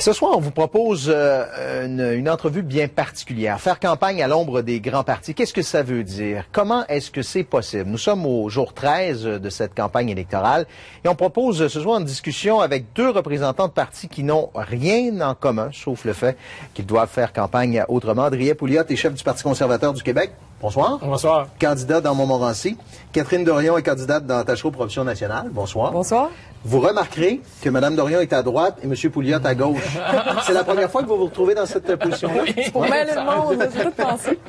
Ce soir, on vous propose une entrevue bien particulière. Faire campagne à l'ombre des grands partis, qu'est-ce que ça veut dire? Comment est-ce que c'est possible? Nous sommes au jour 13 de cette campagne électorale et on propose ce soir une discussion avec deux représentants de partis qui n'ont rien en commun, sauf le fait qu'ils doivent faire campagne autrement. Andriette Pouliot est chef du Parti conservateur du Québec. Bonsoir. Bonsoir. Candidat dans Montmorency. Catherine Dorion est candidate dans Tachereau pour Option nationale. Bonsoir. Bonsoir. Vous remarquerez que Mme Dorion est à droite et M. Pouliot à gauche. C'est la première fois que vous vous retrouvez dans cette position-là? C'est pour mêler le monde, j'ai tout pensé.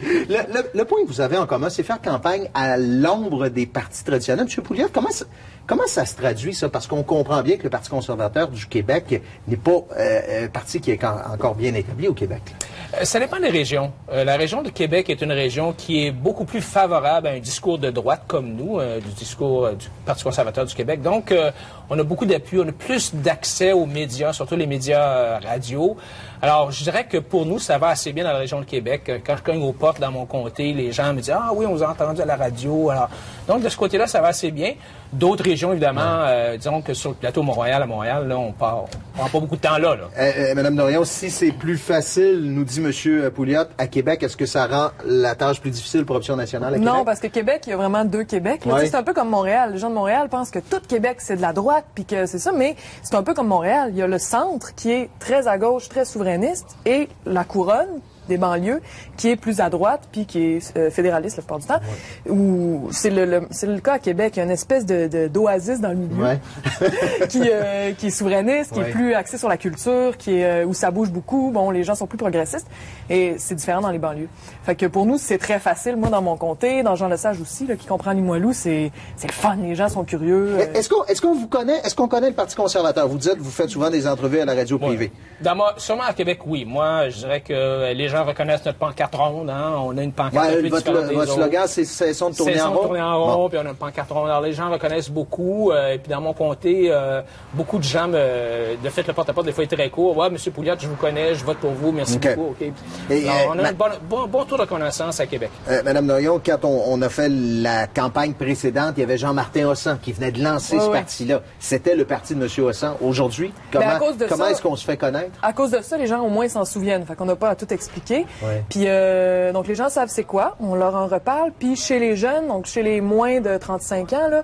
Le point que vous avez en commun, c'est faire campagne à l'ombre des partis traditionnels. M. Pouliot, comment ça se traduit, ça? Parce qu'on comprend bien que le Parti conservateur du Québec n'est pas un parti qui est encore bien établi au Québec. Ça dépend des régions. La région de Québec est une région qui est beaucoup plus favorable à un discours de droite comme nous, du discours du Parti conservateur du Québec. Donc, on a beaucoup d'appui, on a plus d'accès aux médias, surtout les médias radio. Alors, je dirais que pour nous, ça va assez bien dans la région de Québec. Quand je cogne aux portes dans mon comté, les gens me disent « Ah oui, on vous a entendu à la radio. » Alors, donc, de ce côté-là, ça va assez bien. D'autres régions, évidemment, disons que sur le plateau Mont-Royal, à Montréal, là, on prend pas beaucoup de temps là. Madame Dorion, si c'est plus facile, nous dit M. Pouliot, à Québec, est-ce que ça rend la tâche plus difficile pour Option nationale à Québec? Non, parce que Québec, il y a vraiment deux Québec. Ouais. C'est un peu comme Montréal. Les gens de Montréal pensent que tout Québec, c'est de la droite, puis que c'est ça, mais c'est un peu comme Montréal. Il y a le centre qui est très à gauche, très souverainiste, et la couronne des banlieues, qui est plus à droite, puis qui est fédéraliste la plupart du temps. Ou c'est le cas à Québec. Il y a une espèce d'oasis dans le milieu qui est souverainiste, qui est plus axé sur la culture, où ça bouge beaucoup. Bon, les gens sont plus progressistes, et c'est différent dans les banlieues. Fait que pour nous, c'est très facile. Moi, dans mon comté, dans Jean Lesage aussi, là, qui comprend Limoilou, c'est le fun. Les gens sont curieux. Est-ce qu'on vous connaît? Est-ce qu'on connaît le Parti conservateur? Vous dites, vous faites souvent des entrevues à la radio privée. Sûrement à Québec, oui. Moi, je dirais que les gens reconnaissent notre pancarte ronde. Hein? On a une pancarte un peu différente des votre slogan, c'est cessons de tourner en rond. Tourner en rond, puis on a une pancarte ronde. Alors, les gens reconnaissent beaucoup. Et puis, dans mon comté, beaucoup de gens, de fait, le porte-à-porte, des fois, est très court. Ouais, M. Pouliot, je vous connais, je vote pour vous, merci beaucoup. Okay. Alors, on a un bon tour de connaissance à Québec. Madame Dorion, quand on a fait la campagne précédente, il y avait Jean-Martin Hossan qui venait de lancer ce parti-là. C'était le parti de M. Hossan. Aujourd'hui, comment est-ce qu'on se fait connaître? À cause de ça, les gens, au moins, s'en souviennent. Fait qu'on n'a pas à tout expliquer. Puis, donc, les gens savent c'est quoi. On leur en reparle. Puis, chez les jeunes, donc chez les moins de 35 ans, là,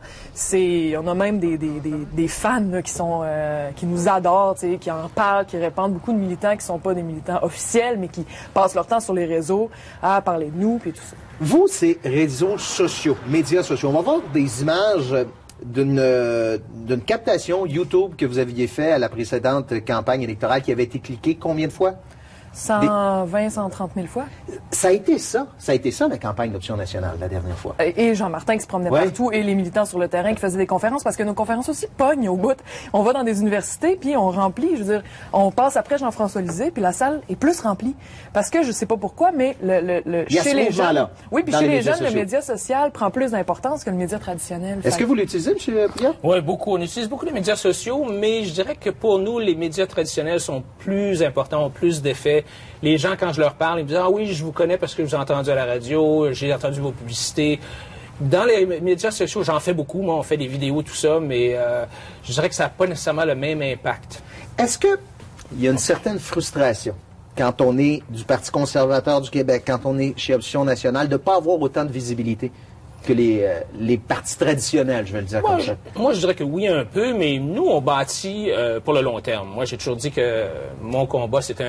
on a même des fans là, qui nous adorent, qui en parlent, qui répandent, beaucoup de militants qui sont pas des militants officiels, mais qui passent leur temps sur les réseaux à parler de nous, puis tout ça. Vous, c'est réseaux sociaux, médias sociaux. On va voir des images d'une captation YouTube que vous aviez fait à la précédente campagne électorale qui avait été cliquée combien de fois? 120, 130 000 fois. Ça a été ça la campagne d'Option nationale la dernière fois. Et Jean-Martin qui se promenait partout, et les militants sur le terrain qui faisaient des conférences, parce que nos conférences aussi pognent au bout. On va dans des universités, puis on remplit, je veux dire, on passe après Jean-François Lisée, puis la salle est plus remplie. Parce que je sais pas pourquoi, mais chez les jeunes, oui, puis chez les jeunes, le média social prend plus d'importance que le média traditionnel. Est-ce que vous l'utilisez, M. Pouliot? Oui, beaucoup. On utilise beaucoup les médias sociaux, mais je dirais que pour nous, les médias traditionnels sont plus importants, ont plus d'effets. Les gens, quand je leur parle, ils me disent « Ah oui, je vous connais parce que je vous ai entendu à la radio, j'ai entendu vos publicités. » Dans les médias sociaux, j'en fais beaucoup. Moi, on fait des vidéos, tout ça, mais je dirais que ça n'a pas nécessairement le même impact. Est-ce qu'il y a une certaine frustration quand on est du Parti conservateur du Québec, quand on est chez Option nationale, de ne pas avoir autant de visibilité que les partis traditionnels, je vais le dire comme ça? Moi, je dirais que oui, un peu, mais nous, on bâtit pour le long terme. Moi, j'ai toujours dit que mon combat, c'était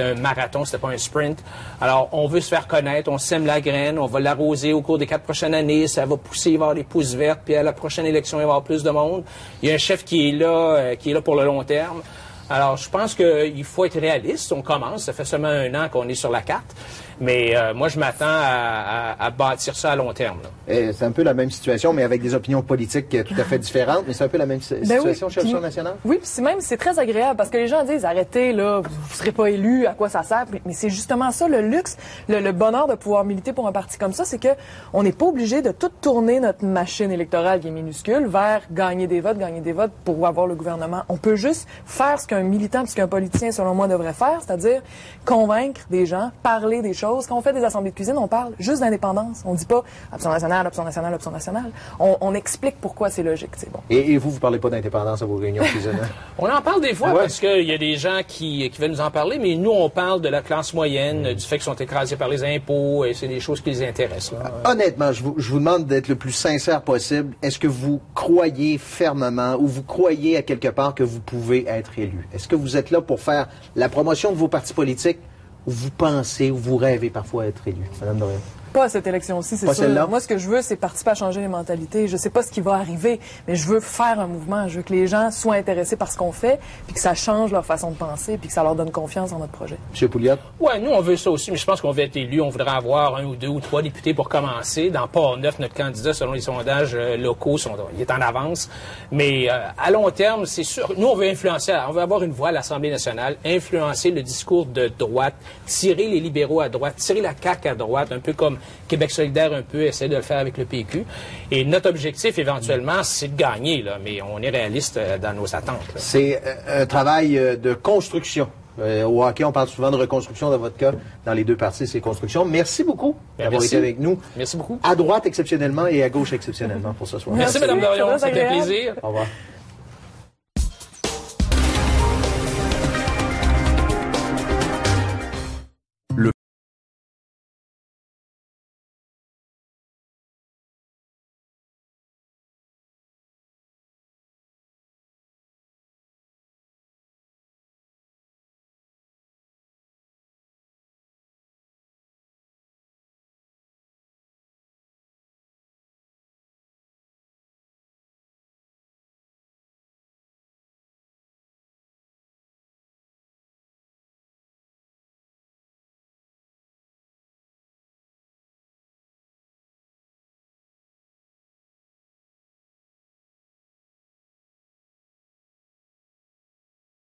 un marathon, c'était pas un sprint. Alors, on veut se faire connaître, on sème la graine, on va l'arroser au cours des 4 prochaines années, ça va pousser, il va y avoir des pousses vertes, puis à la prochaine élection, il va y avoir plus de monde. Il y a un chef qui est là pour le long terme. Alors, je pense qu'il faut être réaliste. On commence, ça fait seulement 1 an qu'on est sur la carte. Mais moi, je m'attends à bâtir ça à long terme. C'est un peu la même situation, mais avec des opinions politiques tout à fait différentes. Mais c'est un peu la même situation chez Option nationale? Oui, puis c'est très agréable parce que les gens disent « Arrêtez, là, vous ne serez pas élu, à quoi ça sert? » Mais c'est justement ça, le luxe, le bonheur de pouvoir militer pour un parti comme ça, c'est que on n'est pas obligé de tout tourner notre machine électorale qui est minuscule vers gagner des votes pour avoir le gouvernement. On peut juste faire ce qu'un militant, ce qu'un politicien, selon moi, devrait faire, c'est-à-dire convaincre des gens, parler des choses chose. Quand on fait des assemblées de cuisine, on parle juste d'indépendance. On dit pas option nationale, option nationale, option nationale. On explique pourquoi c'est logique. C'est bon. Et vous parlez pas d'indépendance à vos réunions de cuisine? On en parle des fois Ouais. parce qu'il y a des gens qui veulent nous en parler, mais nous, on parle de la classe moyenne, du fait qu'ils sont écrasés par les impôts, et c'est des choses qui les intéressent. Là. Honnêtement, je vous demande d'être le plus sincère possible. Est-ce que vous croyez fermement ou vous croyez à quelque part que vous pouvez être élu? Est-ce que vous êtes là pour faire la promotion de vos partis politiques ou vous pensez ou vous rêvez parfois être élu? Madame Dorion. Pas à cette élection-ci, c'est Pas sûr. celle-là? Moi, ce que je veux, c'est participer à changer les mentalités. Je sais pas ce qui va arriver, mais je veux faire un mouvement. Je veux que les gens soient intéressés par ce qu'on fait, puis que ça change leur façon de penser, puis que ça leur donne confiance en notre projet. Monsieur Pouliot? Ouais, nous, on veut ça aussi, mais je pense qu'on veut être élu. On voudrait avoir 1 ou 2 ou 3 députés pour commencer. Dans Port-Neuf, notre candidat, selon les sondages locaux, il est en avance. Mais à long terme, c'est sûr. Nous, on veut influencer. On veut avoir une voix à l'Assemblée nationale, influencer le discours de droite, tirer les libéraux à droite, tirer la CAQ à droite, un peu comme Québec solidaire un peu essaie de le faire avec le PQ. Et notre objectif, éventuellement, c'est de gagner, là, mais on est réaliste dans nos attentes. Là. C'est un travail de construction. Au hockey, on parle souvent de reconstruction. Dans votre cas, dans les deux parties, c'est construction. Merci beaucoup d'avoir été avec nous. Merci beaucoup. À droite exceptionnellement et à gauche exceptionnellement pour ce soir. Merci, Mme Dorion. Très Ça fait agréable. plaisir. Au revoir.